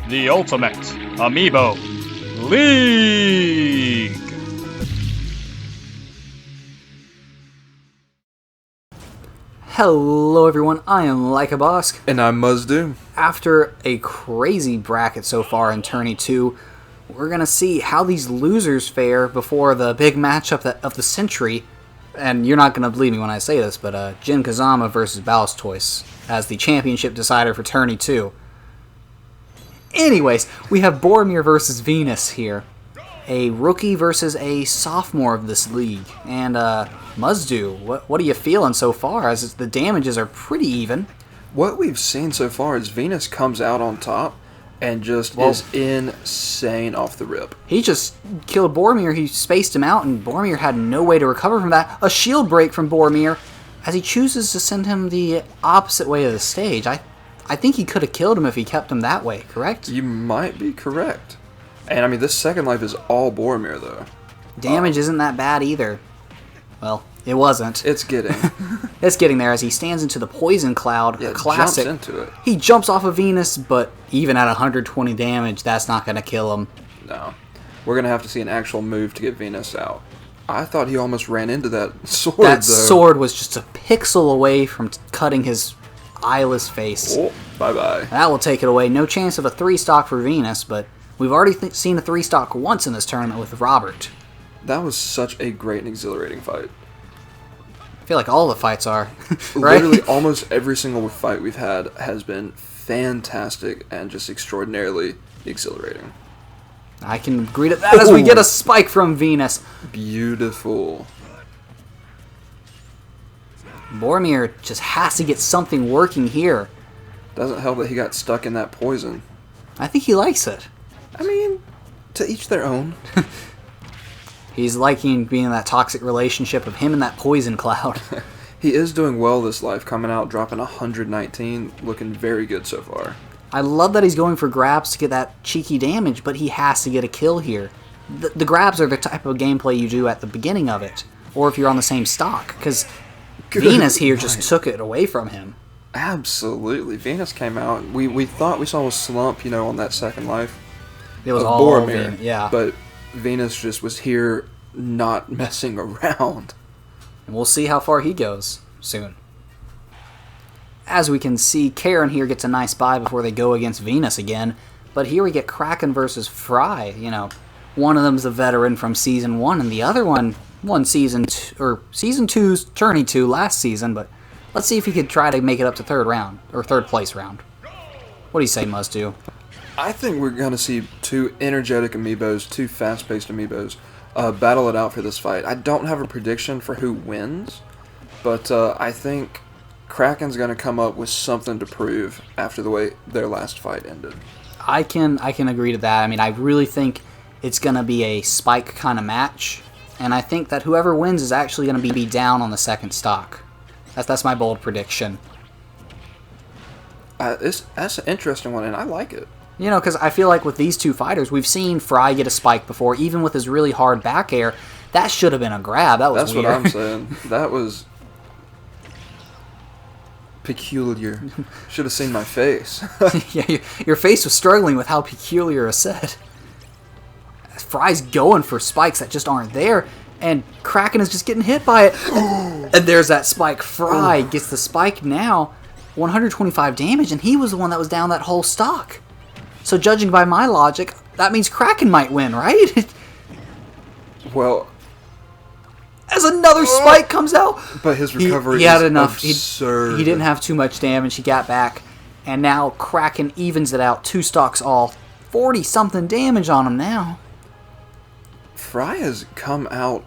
the Ultimate Amiibo League. Hello everyone, I am Bosk. And I'm Muzdu. After a crazy bracket so far in Tourney 2, we're going to see how these losers fare before the big matchup of the century. And you're not going to believe me when I say this, but Jin Kazama versus Blastoise as the championship decider for Tourney 2. Anyways, we have Boromir versus Venus here. A rookie versus a sophomore of this league. And Muzdu, what are you feeling so far, as the damages are pretty even? What we've seen so far is Venus comes out on top and just is insane off the rip. He just killed Boromir, he spaced him out, and Boromir had no way to recover from that. A shield break from Boromir as he chooses to send him the opposite way of the stage. I think he could have killed him if he kept him that way, correct? You might be correct. And I mean, this second life is all Boromir, though. Damage isn't that bad either. Well, it wasn't. It's getting. It's getting there as he stands into the poison cloud. Yeah, a classic. jumps into it. He jumps off of Venus, but even at 120 damage, that's not going to kill him. No. We're going to have to see an actual move to get Venus out. I thought he almost ran into that sword, That sword was just a pixel away from cutting his eyeless face. Oh, bye-bye. That will take it away. No chance of a 3-stock for Venus, but we've already seen a 3-stock once in this tournament with R.O.B.ert. That was such a great and exhilarating fight. I feel like all the fights are, right? Literally almost every single fight we've had has been fantastic and just extraordinarily exhilarating. I can agree to that as we get a spike from Venus. Beautiful. Boromir just has to get something working here. Doesn't help that he got stuck in that poison. I think he likes it. I mean, to each their own. He's liking being in that toxic relationship of him and that poison cloud. He is doing well this life, coming out, dropping 119, looking very good so far. I love that he's going for grabs to get that cheeky damage, but he has to get a kill here. The grabs are the type of gameplay you do at the beginning of it, or if you're on the same stock, because Venus here just took it away from him. Absolutely. Venus came out. We thought we saw a slump, on that second life. It was of all Boromir, yeah. But Venus just was here not messing around. And we'll see how far he goes soon. As we can see, Karen here gets a nice buy before they go against Venus again. But here we get Kraken versus Fry. One of them's a veteran from Season 1, and the other one won Season 2's Tourney 2 last season. But let's see if he could try to make it up to third place round. What do you say, Muzdu? I think we're going to see two energetic amiibos, two fast-paced amiibos, battle it out for this fight. I don't have a prediction for who wins, but I think Kraken's going to come up with something to prove after the way their last fight ended. I can agree to that. I mean, I really think it's going to be a spike kind of match, and I think that whoever wins is actually going to be down on the second stock. That's my bold prediction. That's an interesting one, and I like it. Because I feel like with these two fighters, we've seen Fry get a spike before, even with his really hard back air. That should have been a grab. That was weird. That's what I'm saying. That was peculiar. Should have seen my face. Yeah, your face was struggling with how peculiar is said. Fry's going for spikes that just aren't there, and Kraken is just getting hit by it. And there's that spike. Fry gets the spike now. 125 damage, and he was the one that was down that whole stock. So judging by my logic, that means Kraken might win, right? Well, as another spike comes out. But his recovery he had is enough. absurd. He didn't have too much damage. He got back. And now Kraken evens it out. 2 stocks all. 40-something damage on him now. Fry has come out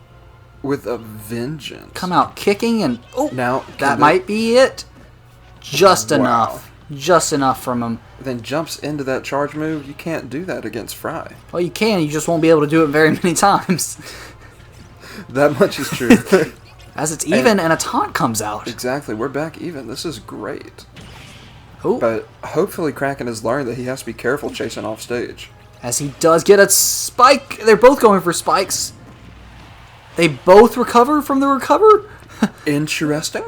with a vengeance. Come out kicking and... now that might be it. Just enough. Just enough from him. Then jumps into that charge move. You can't do that against Fry. Well, you can. You just won't be able to do it very many times. That much is true. As it's even and a taunt comes out. Exactly. We're back even. This is great. Ooh. But hopefully Kraken has learned that he has to be careful chasing off stage. As he does get a spike. They're both going for spikes. They both recover from the recover? Interesting.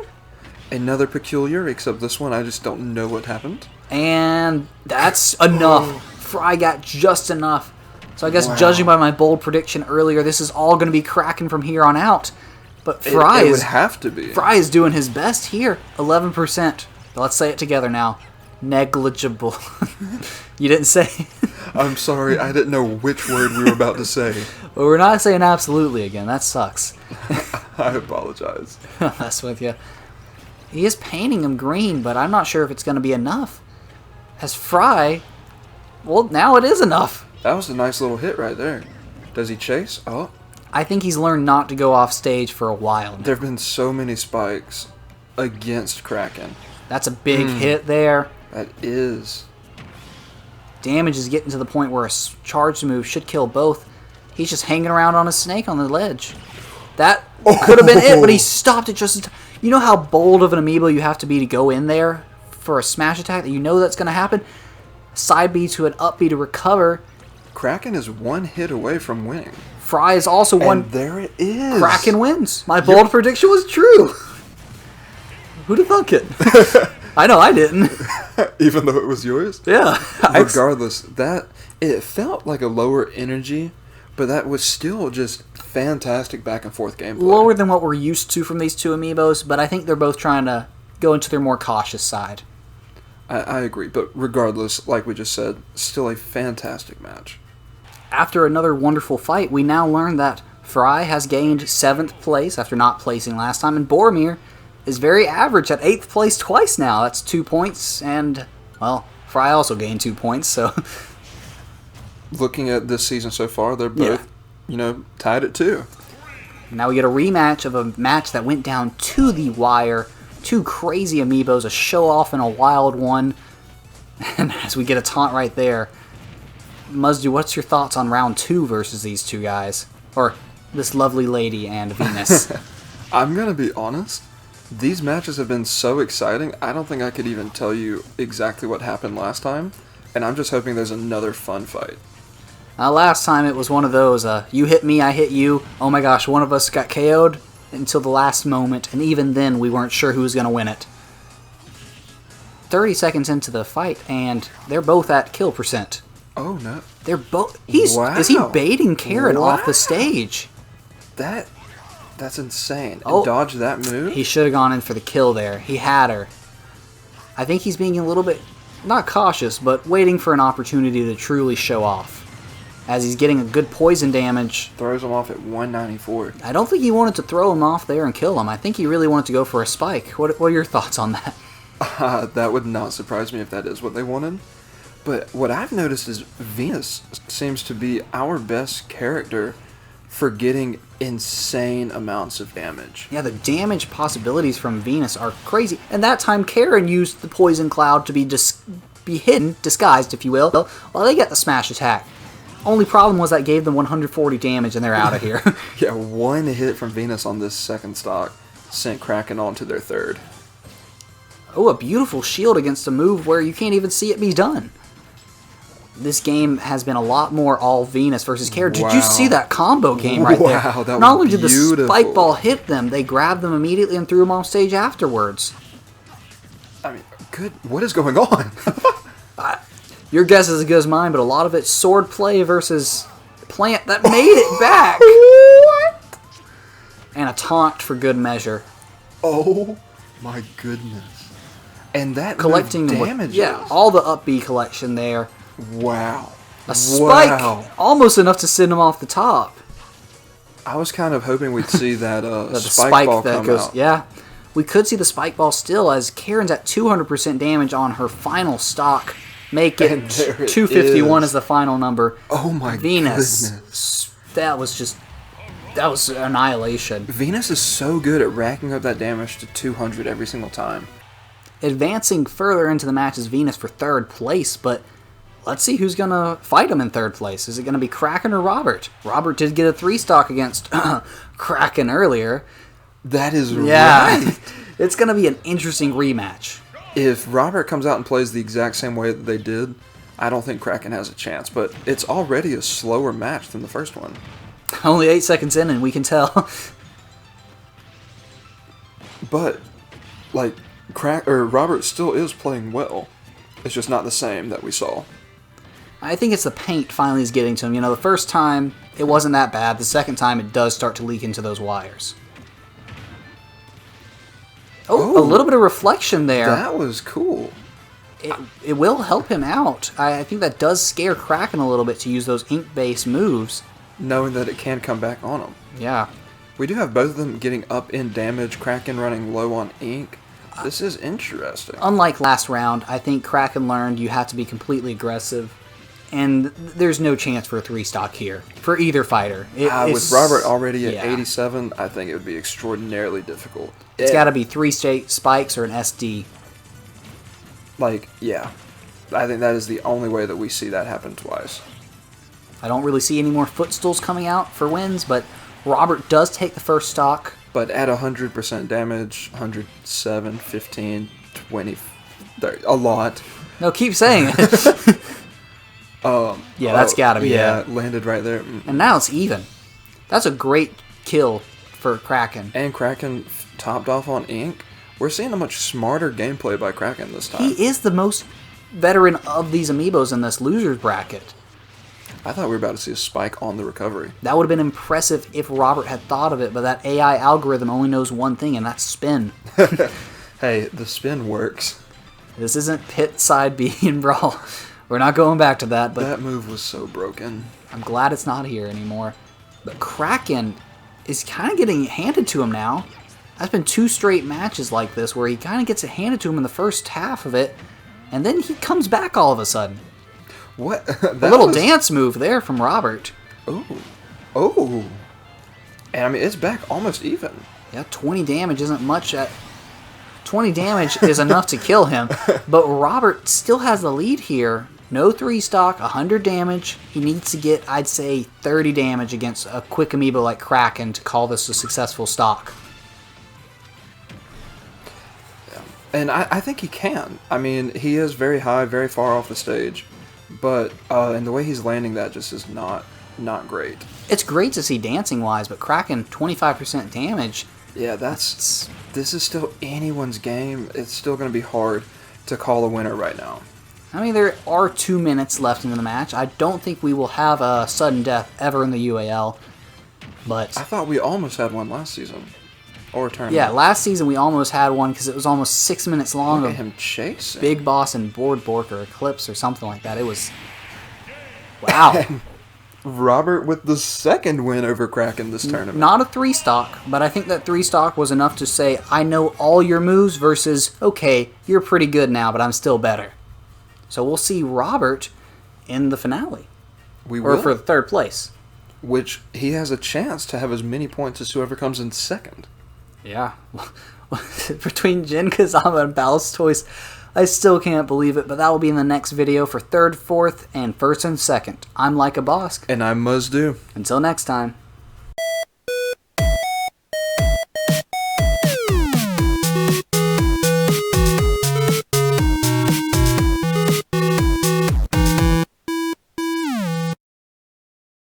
Another peculiar, except this one I just don't know what happened. And that's enough Fry got just enough. So I guess Wow. judging by my bold prediction earlier, this is all going to be Kraken from here on out. But Fry It would is have to be. Fry is doing his best here. 11%. Let's say it together now. Negligible. You didn't say. I'm sorry, I didn't know which word we were about to say. Well, we're not saying absolutely again. That sucks. I apologize. That's with you. He is painting him green, but I'm not sure if it's going to be enough. As Fry, well, now it is enough. That was a nice little hit right there. Does he chase? Oh, I think he's learned not to go off stage for a while now. there have been so many spikes against Kraken. That's a big hit there. That is. Damage is getting to the point where a charge move should kill both. He's just hanging around on a snake on the ledge. That could have been it, but he stopped it just in time. You know how bold of an Amiibo you have to be to go in there for a smash attack that you know that's going to happen? Side B to an up B to recover. Kraken is one hit away from winning. Fry is also one. And there it is. Kraken wins. My bold prediction was true. Who'd have thunk it? I know I didn't. Even though it was yours? Yeah. Regardless, it felt like a lower energy, but that was still just fantastic back and forth gameplay. Lower than what we're used to from these two Amiibos, but I think they're both trying to go into their more cautious side. I agree, but regardless, like we just said, still a fantastic match. After another wonderful fight, we now learn that Fry has gained 7th place after not placing last time, and Boromir is very average at 8th place twice now. That's 2 points, and, well, Fry also gained 2 points, so... Looking at this season so far, they're both, tied at 2. Now we get a rematch of a match that went down to the wire. Two crazy Amiibos, a show-off and a wild one. And as we get a taunt right there, Muzdu, what's your thoughts on round 2 versus these two guys? Or this lovely lady and Venus? I'm going to be honest. These matches have been so exciting, I don't think I could even tell you exactly what happened last time. And I'm just hoping there's another fun fight. Last time it was one of those, you hit me, I hit you. Oh my gosh, one of us got KO'd until the last moment. And even then, we weren't sure who was going to win it. 30 seconds into the fight, and they're both at kill percent. Oh, no. They're both... Wow. Is he baiting Karen off the stage? That's insane. Oh, Dodge that move? He should have gone in for the kill there. He had her. I think he's being a little bit, not cautious, but waiting for an opportunity to truly show off. As he's getting a good poison damage. Throws him off at 194. I don't think he wanted to throw him off there and kill him. I think he really wanted to go for a spike. What are your thoughts on that? That would not surprise me if that is what they wanted. But what I've noticed is Venus seems to be our best character for getting insane amounts of damage. Yeah, the damage possibilities from Venus are crazy. And that time, Karen used the poison cloud to be hidden, disguised, if you will, while they get the smash attack. Only problem was that gave them 140 damage and they're out of here. Yeah, one hit from Venus on this second stock sent Kraken on to their third. Oh, a beautiful shield against a move where you can't even see it be done. This game has been a lot more all Venus versus Karen. Did you see that combo game right there? Wow, that Not was only did the beautiful. spike ball hit them, they grabbed them immediately and threw them off stage afterwards. I mean, good. What is going on? Your guess is as good as mine, but a lot of it's sword play versus plant that made it back. What? And a taunt for good measure. Oh my goodness. And that Collecting damages. Yeah, all the up B collection there. Wow. A spike, Wow. almost enough to send him off the top. I was kind of hoping we'd see that The spike ball that come goes. out. Yeah, we could see the spike ball still as Karen's at 200% damage on her final stock. Make it And there it 251 is. is the final number. Oh my Venus. goodness. That was annihilation. Venus is so good at racking up that damage to 200 every single time. Advancing further into the match is Venus for 3rd place, but let's see who's going to fight him in 3rd place. Is it going to be Kraken or R.O.B.ert? R.O.B.ert did get a 3-stock against Kraken earlier. That is Yeah, right. it's going to be an interesting rematch. If R.O.B.ert comes out and plays the exact same way that they did, I don't think Kraken has a chance. But it's already a slower match than the first one. Only 8 seconds in and we can tell. But, like, R.O.B.ert still is playing well. It's just not the same that we saw. I think it's the paint finally is getting to him. You know, the first time, it wasn't that bad. The second time, it does start to leak into those wires. Oh, a little bit of reflection there. That was cool. It will help him out. I think that does scare Kraken a little bit to use those ink-based moves. Knowing that it can come back on him. Yeah. We do have both of them getting up in damage, Kraken running low on ink. This is interesting. Unlike last round, I think Kraken learned you have to be completely aggressive. And there's no chance for a 3-stock here for either fighter. With R.O.B.ert already at yeah. 87, I think it would be extraordinarily difficult. It's got to be 3 spikes or an SD. Yeah. I think that is the only way that we see that happen twice. I don't really see any more footstools coming out for wins, but R.O.B.ert does take the first stock. But at 100% damage, 107, 15, 20, 30, a lot. No, keep saying it. Yeah, that's got to be yeah, it. Landed right there. And now it's even. That's a great kill for Kraken. And Kraken topped off on ink. We're seeing a much smarter gameplay by Kraken this time. He is the most veteran of these amiibos in this loser's bracket. I thought we were about to see a spike on the recovery. That would have been impressive if R.O.B.ert had thought of it, but that AI algorithm only knows one thing, and that's spin. Hey, the spin works. This isn't pit side B and brawl. We're not going back to that, but That move was so broken. I'm glad it's not here anymore. But Kraken is kind of getting it handed to him now. That's been 2 straight matches like this where he kind of gets it handed to him in the first half of it, and then he comes back all of a sudden. What? A little dance move there from R.O.B.ert. Oh. And I mean, it's back almost even. Yeah, 20 damage isn't much. 20 damage is enough to kill him, but R.O.B.ert still has the lead here. No 3-stock, 100 damage. He needs to get, I'd say, 30 damage against a quick amiibo like Kraken to call this a successful stock. Yeah. And I think he can. I mean, he is very high, very far off the stage. But, and the way he's landing that just is not great. It's great to see dancing-wise, but Kraken, 25% damage. Yeah, this is still anyone's game. It's still going to be hard to call a winner right now. I mean, there are 2 minutes left in the match. I don't think we will have a sudden death ever in the UAL, but I thought we almost had one last season. Or tournament. yeah, last season we almost had one because it was almost 6 minutes long. Look at of him chasing. Big Boss and Bork or Eclipse or something like that. It was... Wow. R.O.B.ert with the second win over Kraken this tournament. Not a 3-stock, but I think that 3-stock was enough to say, I know all your moves versus, okay, you're pretty good now, but I'm still better. So we'll see R.O.B.ert in the finale. We or will. for third place. Which he has a chance to have as many points as whoever comes in second. Yeah. Between Jin Kazama and Blastoise, I still can't believe it, but that will be in the next video for third, fourth, and first and second. I'm Like a Bosk. And I'm Muzdu. Until next time.